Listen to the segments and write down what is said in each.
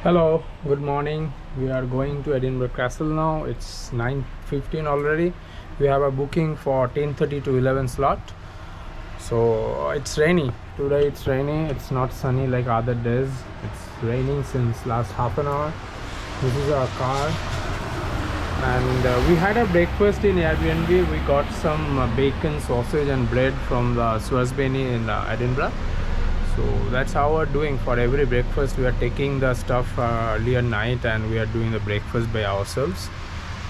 Hello, good morning. We are going to Edinburgh Castle now. It's 9:15 already. We have a booking for 10:30 to 11 slot. So it's rainy. Today it's rainy. It's not sunny like other days. It's raining since last half an hour. This is our car. And we had a breakfast in Airbnb. We got some bacon, sausage and bread from the Swansbany in Edinburgh. So that's how we're doing for every breakfast. We are taking the stuff earlier night and we are doing the breakfast by ourselves.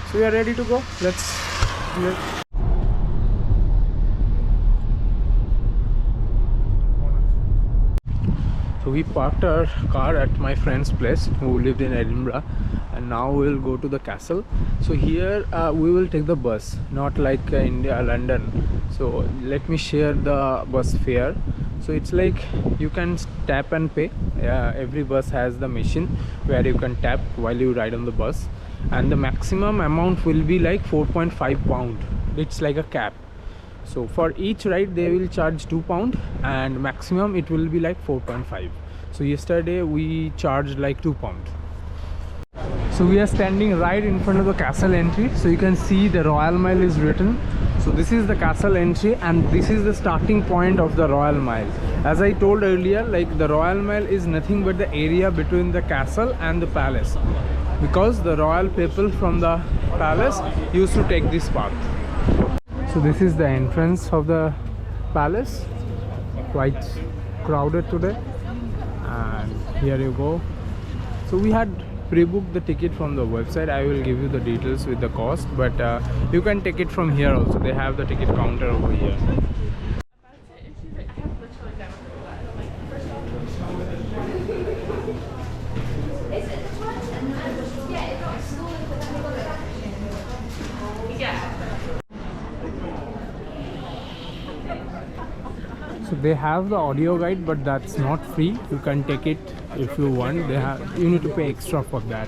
So we are ready to go. Let's So we parked our car at my friend's place who lived in Edinburgh, and now we'll go to the castle. So here we will take the bus, not like India, London. So let me share the bus fare. So it's like you can tap and pay. Every bus has the machine where you can tap while you ride on the bus, and the maximum amount will be like 4.5 pound. It's like a cap. So for each ride they will charge £2 and maximum it will be like 4.5. So yesterday we charged like £2. So we are standing right in front of the castle entry. So you can see the Royal Mile is written. So this is the castle entry and this is the starting point of the Royal Mile. As I told earlier, like the Royal Mile is nothing but the area between the castle and the palace, because the royal people from the palace used to take this path. So this is the entrance of the palace, quite crowded today, and here you go. So we had pre-booked the ticket from the website. I will give you the details with the cost, but you can take it from here also. They have the ticket counter over here. So they have the audio guide, but that's not free. You can take it if you want. You need to pay extra for that.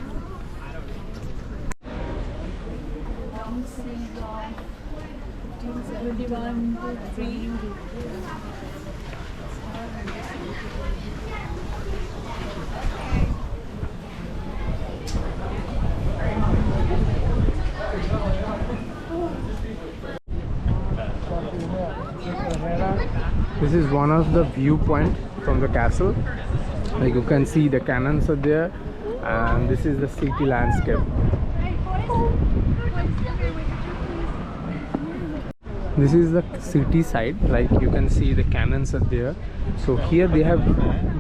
This is one of the viewpoint from the castle. Like you can see the cannons are there, and this is the city landscape. This is the city side. Like you can see the cannons are there. So here they have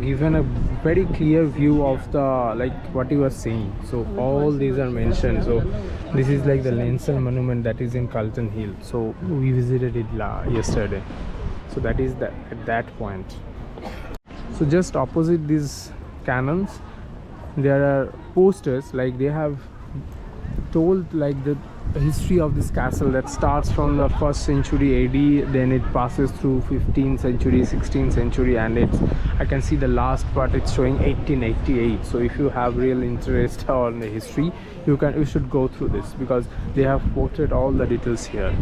given a very clear view of the like what you are seeing. So all these are mentioned. So this is like the Lancel monument that is in Calton Hill. So we visited it yesterday. So that is at that point. So just opposite these cannons there are posters. Like they have told like the history of this castle that starts from the 1st century AD, then it passes through 15th century, 16th century, and I can see the last part, it's showing 1888. So if you have real interest on the history, you should go through this, because they have quoted all the details here.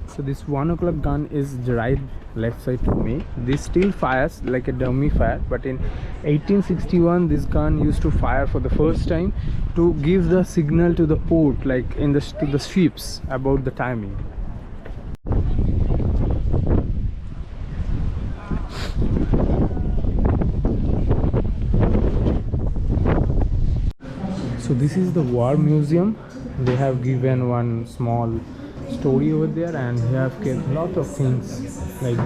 So this 1 o'clock gun is right left side to me. This still fires like a dummy fire, but in 1861 this gun used to fire for the first time to give the signal to the port, like to the ships, about the timing. So this is the war museum. They have given one small story over there, and we have kept a lot of things like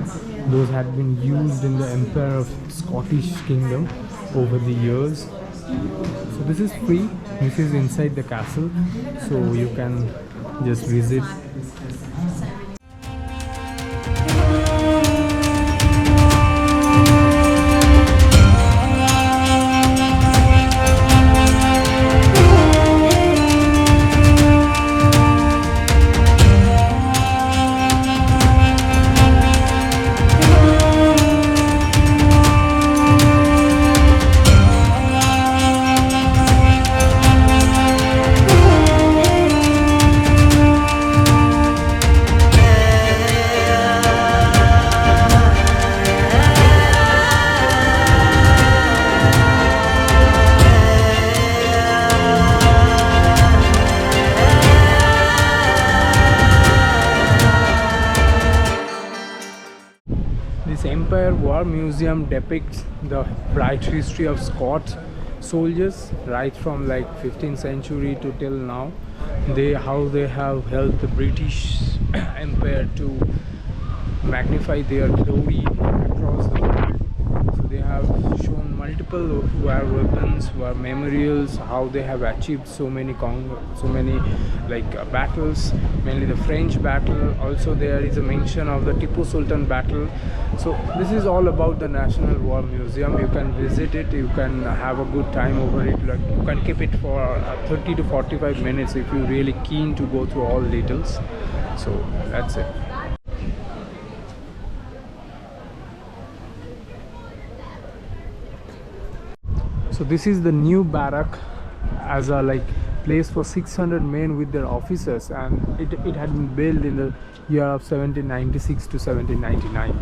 those had been used in the Empire of Scottish Kingdom over the years. So this is free. This is inside the castle, so you can just visit. war museum depicts the bright history of Scots soldiers right from like 15th century to till now. How they have helped the British Empire to magnify their glory across the world. So they have shown multiple war weapons, war memorials, how they have achieved so many battles, mainly the French battle. Also there is a mention of the Tipu Sultan battle. So this is all about the National War Museum. You can visit it, you can have a good time over it. Like, you can keep it for 30 to 45 minutes if you're really keen to go through all details. So that's it. So this is the new barrack as a place for 600 men with their officers, and it had been built in the year of 1796 to 1799.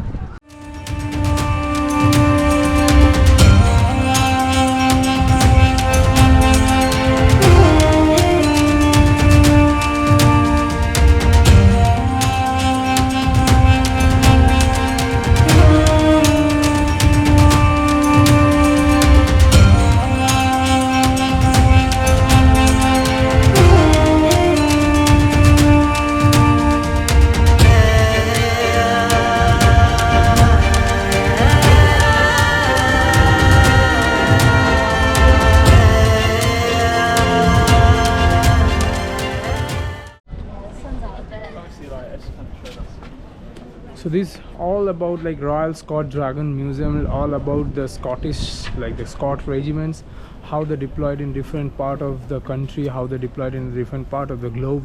So this all about Royal Scot Dragon Museum, all about the Scottish, the Scot regiments, how they deployed in different part of the country, how they deployed in different part of the globe,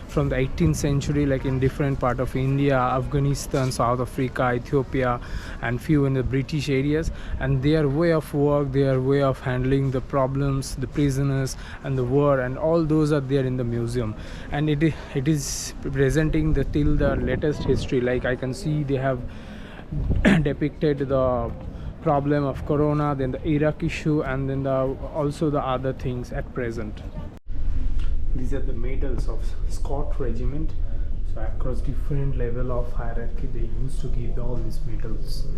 from the 18th century, in different part of India, Afghanistan, South Africa, Ethiopia, and few in the British areas, and their way of work, their way of handling the problems, the prisoners and the war, and all those are there in the museum. And it is presenting till the latest history. I can see they have depicted the problem of corona, then the Iraq issue, and then also the other things at present. These are the medals of Scot regiment. So across different level of hierarchy they used to give all these medals.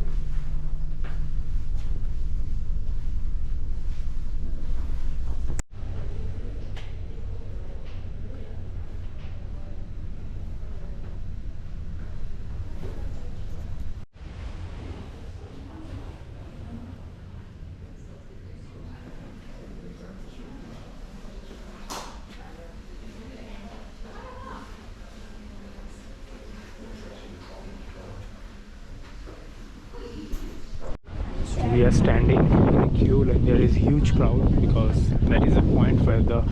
We are standing in a queue, there is huge crowd, because that is the point where the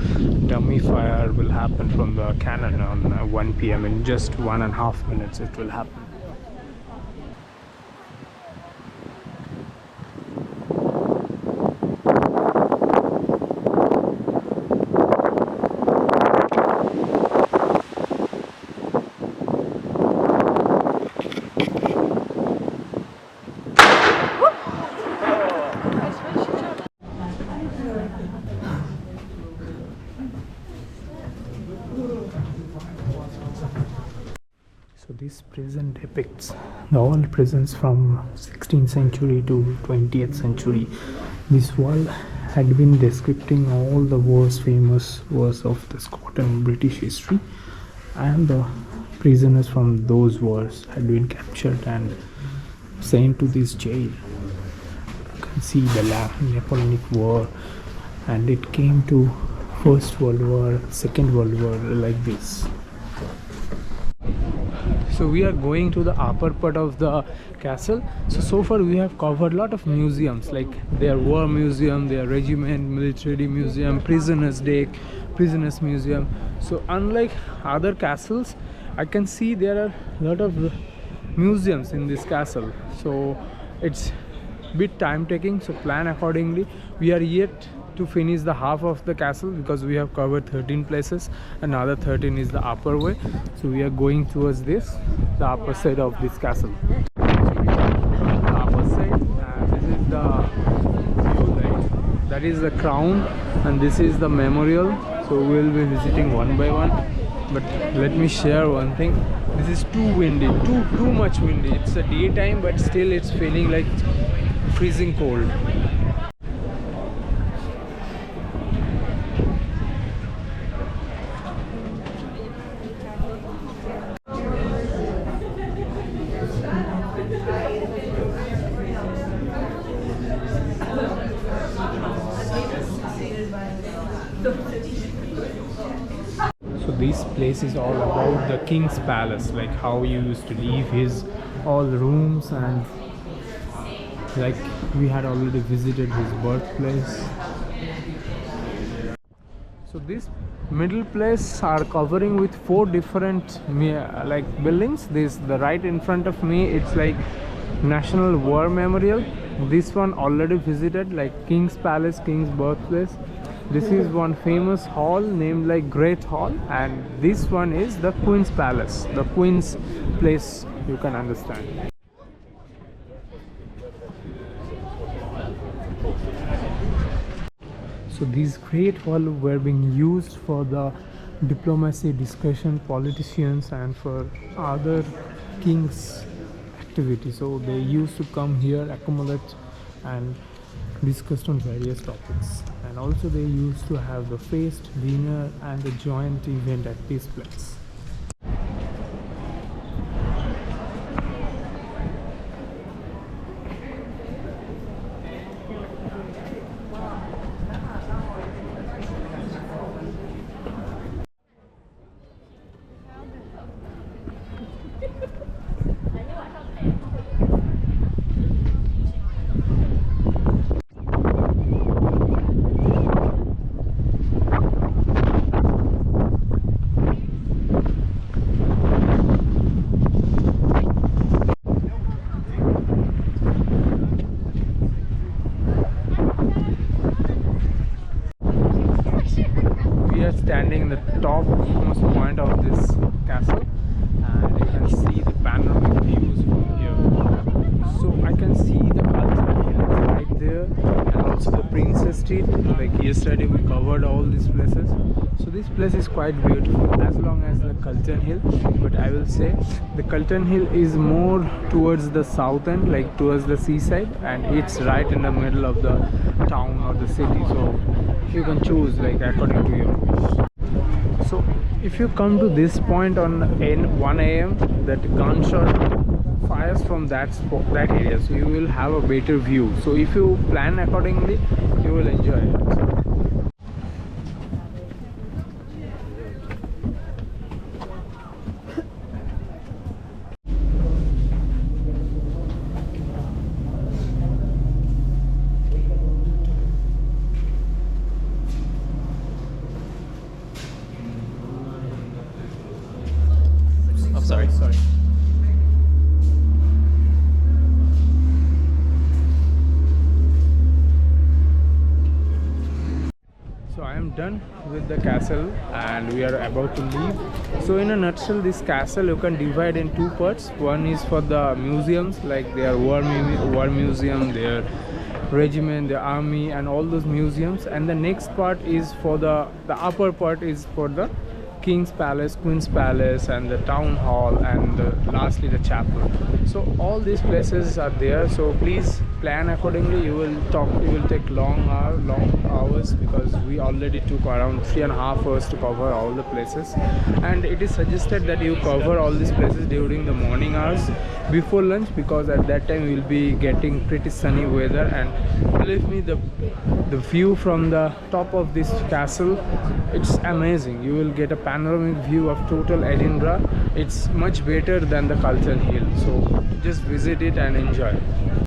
dummy fire will happen from the cannon on 1 p.m. in just 1.5 minutes it will happen. So this prison depicts all prisons from 16th century to 20th century. This wall had been describing all the wars, famous wars of the Scottish and British history, and the prisoners from those wars had been captured and sent to this jail. You can see the Napoleonic War, and it came to First World War, Second World War, like this. So we are going to the upper part of the castle. So far we have covered a lot of museums, their war museum, their regiment, military museum, prisoners deck, prisoners museum. So unlike other castles, I can see there are a lot of museums in this castle. So it's bit time taking, so plan accordingly. We are yet to finish the half of the castle because we have covered 13 places. Another 13 is the upper way, so we are going towards the upper side of this castle. So we are the upper side, and this is the view, that is the crown, and this is the memorial. So we will be visiting one by one. but let me share one thing. This is too windy, too much windy. It's a daytime, but still it's feeling like freezing cold. So this place is all about the king's palace, like how he used to leave his all rooms, and like we had already visited his birthplace. So this middle place are covering with four different like buildings. This the right in front of me, it's like National War Memorial. This one already visited, like King's Palace, King's birthplace. This is one famous hall named like Great Hall, and this one is the Queen's Palace, the Queen's place, you can understand. So these great hall were being used for the diplomacy discussion, politicians, and for other kings activity. So they used to come here, accumulate, and discussed on various topics. And also they used to have the feast, dinner, and a joint event at this place. Standing in the topmost point of this castle, and you can see the panoramic views from here. So I can see the Cultural Hills right there, and also the Princess Street. Like yesterday we covered all these places. So this place is quite beautiful as long as the Cultural Hill, but I will say the Cultural Hill is more towards the south end, like towards the seaside, and it's right in the middle of the town or the city. So you can choose like according to your wish. So if you come to this point on 1 a.m, that gunshot fires from that area, so you will have a better view. So if you plan accordingly, you will enjoy it. Sorry. So I am done with the castle and we are about to leave. So in a nutshell, this castle you can divide in two parts. One is for the museums, like their war museum, their regiment, the army, and all those museums. And the next part is for the upper part is for the King's Palace, Queen's Palace, and the town hall, and lastly the chapel. So all these places are there, so please plan accordingly. You will take long hours, because we already took around 3.5 hours to cover all the places, and it is suggested that you cover all these places during the morning hours before lunch, because at that time we will be getting pretty sunny weather. And believe me, the view from the top of this castle, it's amazing. You will get a panoramic view of total Edinburgh. It's much better than the Cultural Hill, so just visit it and enjoy.